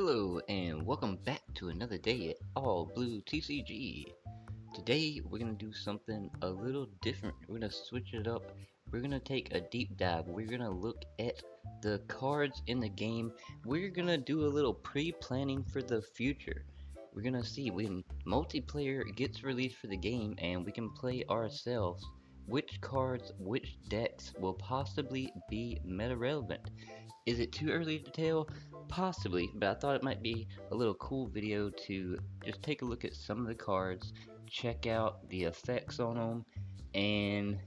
Hello and welcome back to another day at All Blue TCG. Today we're gonna do something a little different. We're gonna switch it up. We're gonna take a deep dive. We're gonna look at the cards in the game. We're gonna do a little pre-planning for the future. We're gonna see when multiplayer gets released for the game and we can play ourselves. Which cards, which decks will possibly be meta relevant? Is it too early to tell? Possibly, but I thought it might be a little cool video to just take a look at some of the cards, check out the effects on them, and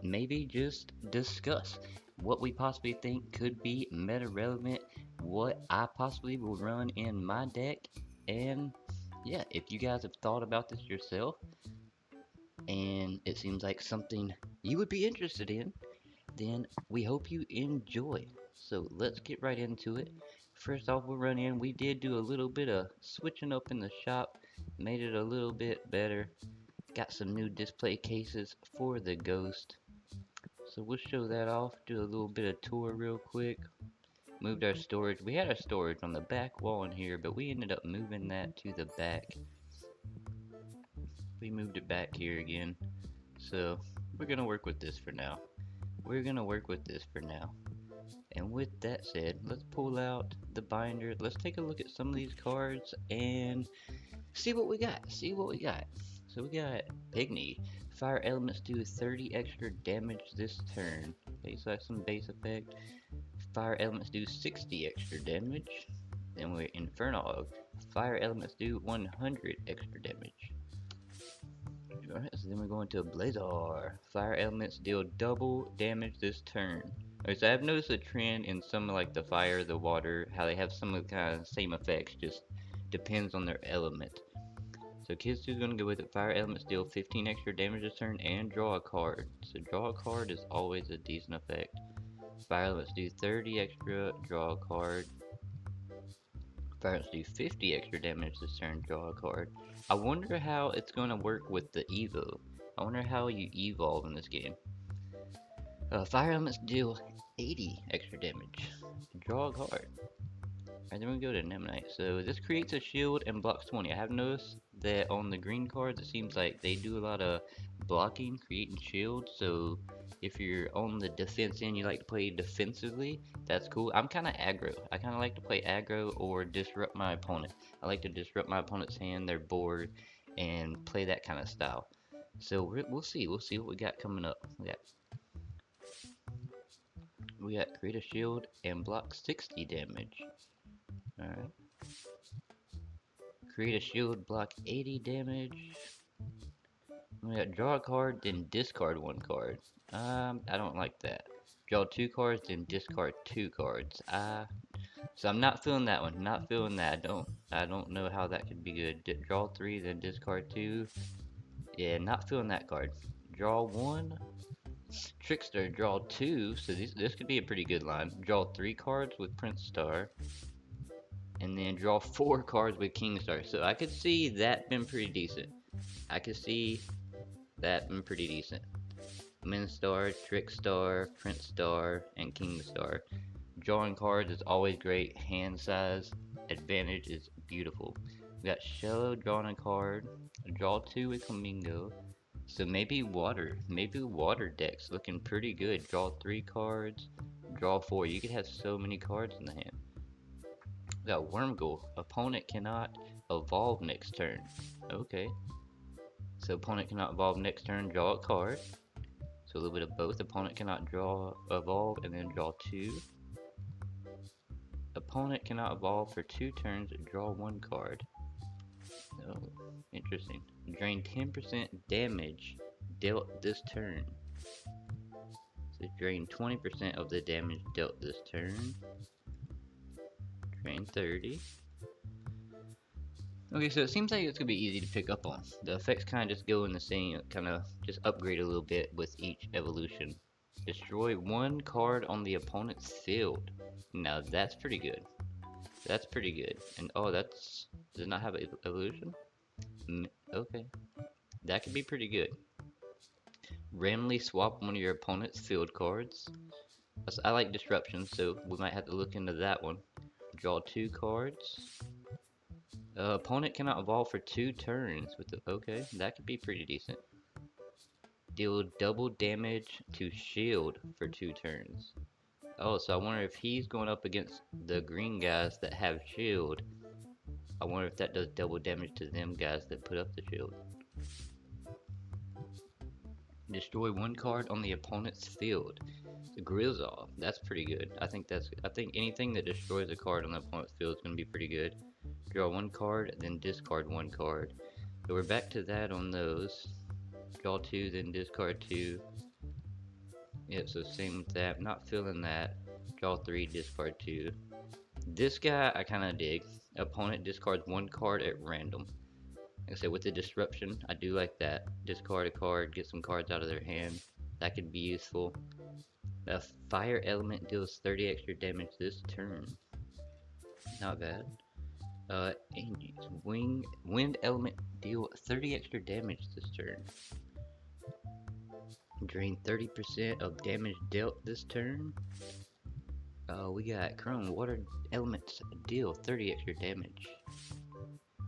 maybe just discuss what we possibly think could be meta relevant, what I possibly will run in my deck, and yeah, if you guys have thought about this yourself and it seems like something you would be interested in, then we hope you enjoy. So let's get right into it. First off, we'll run in. We did do a little bit of switching up in the shop, made it a little bit better. Got some new display cases for the Ghost. So we'll show that off, do a little bit of tour real quick. Moved our storage. We had our storage on the back wall in here, but we ended up moving that to the back. We moved it back here again. So we're gonna work with this for now. We're gonna work with this for now. And with that said, let's pull out the binder. Let's take a look at some of these cards and see what we got. See what we got. So we got Pygmy. Fire elements do 30 extra damage this turn. Okay, so that's some base effect. Fire elements do 60 extra damage. Then we're Infernog. Fire elements do 100 extra damage. Alright, so then we're going to Blazar. Fire elements deal double damage this turn. Alright, so I've noticed a trend in some like the fire, the water, how they have some of the kind of same effects, just depends on their element. So Kizu's gonna go with it. Fire elements deal 15 extra damage this turn and draw a card. So draw a card is always a decent effect. Fire elements do 30 extra, draw a card. Fire elements do 50 extra damage this turn, draw a card. I wonder how it's gonna work with the Evo. I wonder how you evolve in this game. Fire elements deal 80 extra damage. Draw a card. Alright, then we go to Nemonite. So this creates a shield and blocks 20. I have noticed that on the green cards, it seems like they do a lot of blocking, creating shields. So if you're on the defense end, you like to play defensively, that's cool. I'm kind of aggro. I kind of like to play aggro or disrupt my opponent. I like to disrupt my opponent's hand, their board, and play that kind of style. So we'll see. We'll see what we got coming up. We got create a shield and block 60 damage. Alright. Create a shield, block 80 damage. We got draw a card, then discard one card. I don't like that. Draw two cards, then discard two cards. So I'm not feeling that one. Not feeling that. I don't know how that could be good. Draw three, then discard two. Yeah, not feeling that card. Draw one. Trickster, draw two. So this could be a pretty good line. Draw three cards with Prince Star. And then draw four cards with King Star. So I could see that been pretty decent. I could see that been pretty decent. Min Star, Trick Star, Prince Star, and King Star. Drawing cards is always great. Hand size advantage is beautiful. We got Shello drawing a card. Draw two with Flamingo. So maybe water decks looking pretty good. Draw three cards. Draw four. You could have so many cards in the hand. We got Wormgul. Opponent cannot evolve next turn. Okay. So opponent cannot evolve next turn, draw a card. So a little bit of both. Opponent cannot evolve, and then draw two. Opponent cannot evolve for 2 turns, draw one card. Oh, interesting. Drain 10% damage dealt this turn. So drain 20% of the damage dealt this turn. Drain 30. Okay, so it seems like it's gonna be easy to pick up on. The effects kind of just go in the same, kind of just upgrade a little bit with each evolution. Destroy one card on the opponent's field. Now that's pretty good. That's pretty good. And oh, does it not have an evolution? Okay, that could be pretty good. Randomly swap one of your opponent's field cards. I like disruption, so we might have to look into that one. Draw 2 cards. Opponent cannot evolve for 2 turns. With the okay, that could be pretty decent. Deal double damage to shield for 2 turns. Oh, so I wonder if he's going up against the green guys that have shield. I wonder if that does double damage to them guys that put up the shield. Destroy 1 card on the opponent's field. The Grizzle, that's pretty good. I think anything that destroys a card on the opponent's field is going to be pretty good. Draw 1 card, then discard 1 card. So we're back to that on those. Draw 2, then discard 2. Yep, so same with that. Not feeling that. Draw 3, discard 2. This guy I kind of dig. Opponent discards 1 card at random. Like I said, with the disruption, I do like that. Discard a card, get some cards out of their hand. That could be useful. A fire element deals 30 extra damage this turn. Not bad. Wind element deal 30 extra damage this turn. Drain 30% of damage dealt this turn. We got Chrome water elements deal 30 extra damage.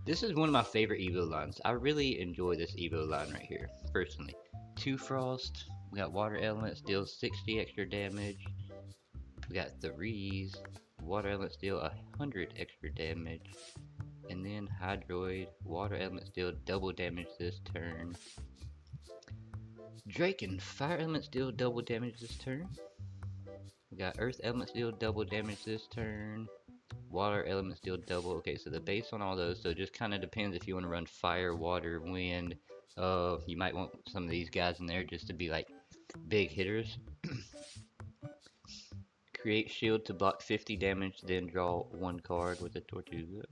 This is one of my favorite Evo lines. I really enjoy this Evo line right here, personally. 2 Frost. We got water elements deal 60 extra damage. We got 3s. Water elements deal 100 extra damage. And then Hydroid, water elements deal double damage this turn. Draken, fire elements deal double damage this turn. We got earth elements deal double damage this turn. Water elements deal double. Okay, so the base on all those, so it just kind of depends if you want to run fire, water, wind. You might want some of these guys in there just to be like big hitters. Create shield to block 50 damage, then draw 1 card with a Tortuga.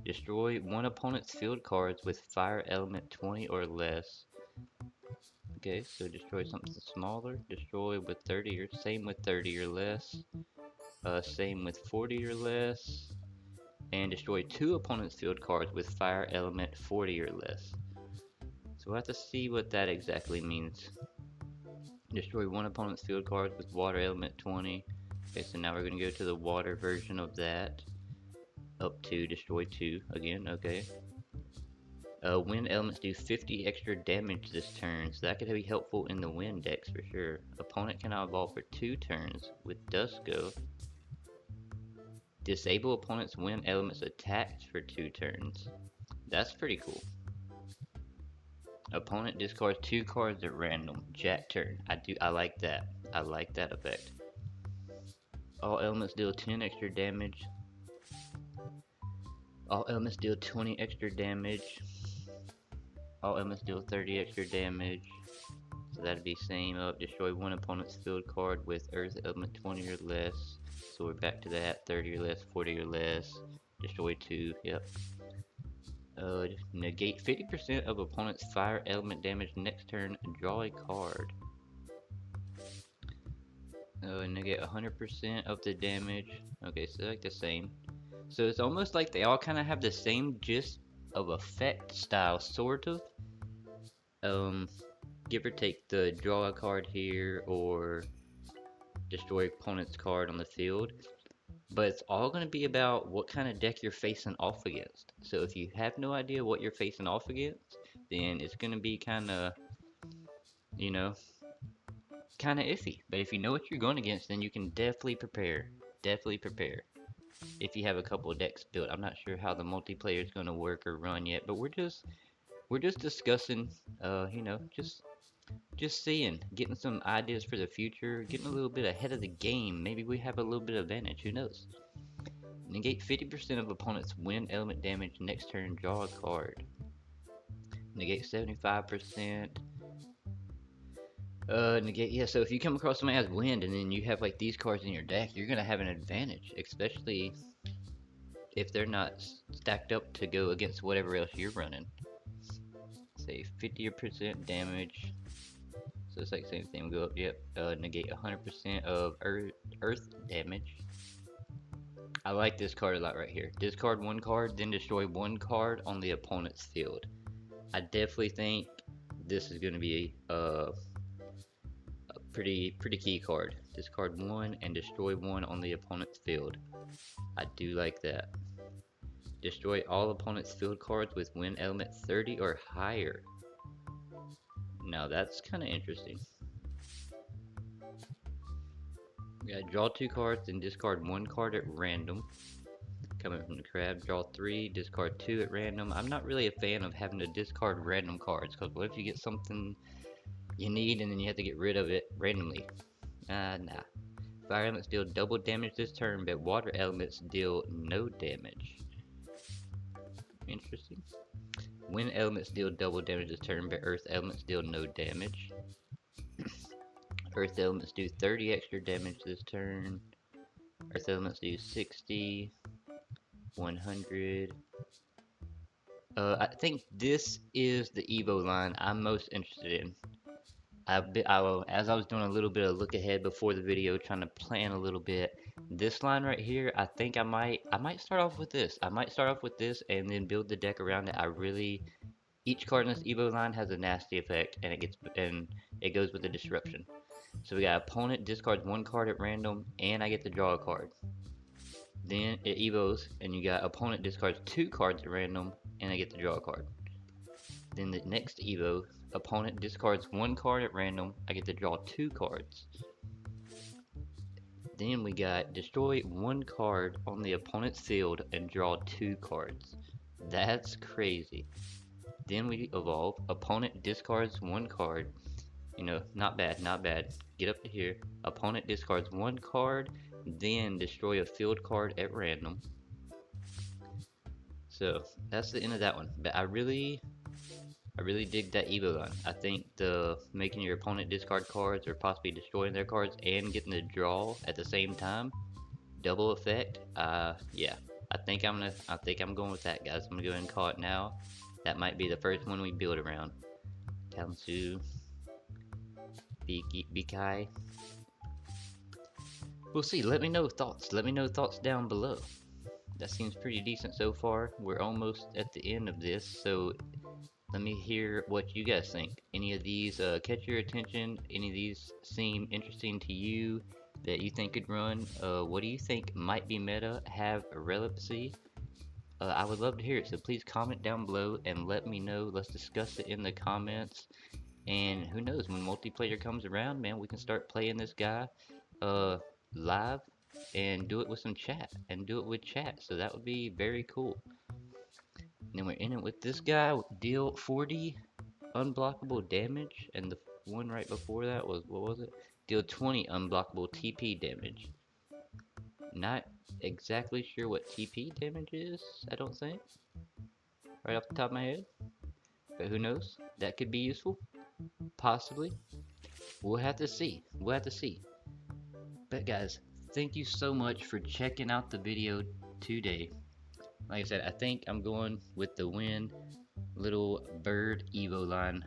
Destroy 1 opponent's field cards with fire element 20 or less. Okay, so destroy something smaller. Destroy with 30 or same with 30 or less. Same with 40 or less. And destroy 2 opponent's field cards with fire element 40 or less. So we'll have to see what that exactly means. Destroy 1 opponent's field cards with water element 20. Okay, so now we're going to go to the water version of that. Up to destroy 2 again, okay. Wind elements do 50 extra damage this turn, so that could be helpful in the wind decks for sure. Opponent cannot evolve for 2 turns with Dusko. Disable opponent's wind elements attacks for 2 turns. That's pretty cool. Opponent discards 2 cards at random. Jack turn. I like that. I like that effect. All elements deal 10 extra damage. All elements deal 20 extra damage. All elements deal 30 extra damage. So that'd be same up. Destroy 1 opponent's field card with earth element 20 or less. So we're back to that. 30 or less, 40 or less. Destroy 2. Yep. Negate 50% of opponent's fire element damage next turn. Draw a card. Negate 100% of the damage. Okay, so they're like the same. So it's almost like they all kind of have the same gist of effect style, sort of. Give or take the draw a card here or destroy opponent's card on the field. But it's all going to be about what kind of deck you're facing off against. So if you have no idea what you're facing off against, then it's going to be kind of, you know, kind of iffy. But if you know what you're going against, then you can definitely prepare. Definitely prepare. If you have a couple of decks built. I'm not sure how the multiplayer is going to work or run yet, but we're just discussing, you know, just seeing, getting some ideas for the future, getting a little bit ahead of the game. Maybe we have a little bit of advantage, who knows. Negate 50% of opponent's wind element damage next turn, draw a card. Negate 75%. Negate, yeah, so if you come across somebody has wind and then you have like these cards in your deck, you're gonna have an advantage, especially if they're not stacked up to go against whatever else you're running. Say 50% damage. So it's like same thing, go up, yep. Negate 100% of earth damage. I like this card a lot right here. Discard 1 card, then destroy 1 card on the opponent's field. I definitely think this is going to be a pretty key card Discard 1 and destroy 1 on the opponent's field. I do like that. Destroy all opponent's field cards with win element 30 or higher. Now that's kind of interesting. We got draw 2 cards and discard 1 card at random. Coming from the crab, draw 3, discard 2 at random. I'm not really a fan of having to discard random cards, because what if you get something you need and then you have to get rid of it randomly? Nah. Fire elements deal double damage this turn, but water elements deal no damage. Interesting. Wind elements deal double damage this turn, but earth elements deal no damage. Earth elements do 30 extra damage this turn. Earth elements do 60, 100. I think this is the Evo line I'm most interested in. As I was doing a little bit of look ahead before the video, trying to plan a little bit, this line right here, I think I might start off with this. I might start off with this and then build the deck around it. Each card in this Evo line has a nasty effect, and it goes with the disruption. So we got opponent discards 1 card at random, and I get to draw a card. Then it evos, and you got opponent discards 2 cards at random, and I get to draw a card. Then the next evo, opponent discards 1 card at random, I get to draw 2 cards. Then we got destroy 1 card on the opponent's field and draw 2 cards. That's crazy. Then we evolve, opponent discards 1 card. You know, not bad. Get up to here. Opponent discards 1 card, then destroy a field card at random. So that's the end of that one. But I really dig that Evo line. I think the making your opponent discard cards or possibly destroying their cards and getting the draw at the same time, double effect. Yeah, I think I'm going with that, guys. I'm gonna go ahead and call it now. That might be the first one we build around. Tansu, Bikai. We'll see. Let me know thoughts. Let me know thoughts down below. That seems pretty decent so far. We're almost at the end of this, so let me hear what you guys think. Any of these catch your attention? Any of these seem interesting to you that you think could run? What do you think might be meta, have a relevancy? I would love to hear it, so please comment down below and let me know. Let's discuss it in the comments. And who knows, when multiplayer comes around, man, we can start playing this guy live and do it with some chat and do it with chat. So that would be very cool. And then we're in it with this guy, deal 40 unblockable damage, and the one right before that was, what was it? Deal 20 unblockable TP damage. Not exactly sure what TP damage is, I don't think, right off the top of my head, but who knows, that could be useful, possibly. We'll have to see. But guys, thank you so much for checking out the video today. Like I said, I think I'm going with the win little bird Evo line.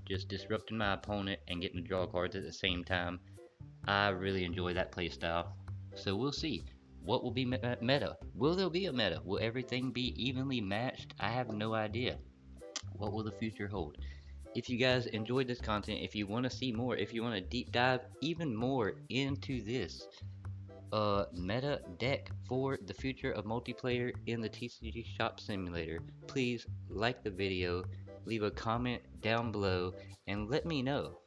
Just disrupting my opponent and getting to draw cards at the same time. I really enjoy that playstyle. So we'll see. What will be meta? Will there be a meta? Will everything be evenly matched? I have no idea. What will the future hold? If you guys enjoyed this content, if you want to see more, if you want to deep dive even more into this meta deck for the future of multiplayer in the TCG Shop Simulator, please like the video, leave a comment down below, and let me know.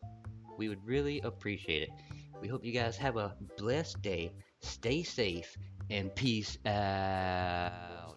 We would really appreciate it. We hope you guys have a blessed day, stay safe, and peace out.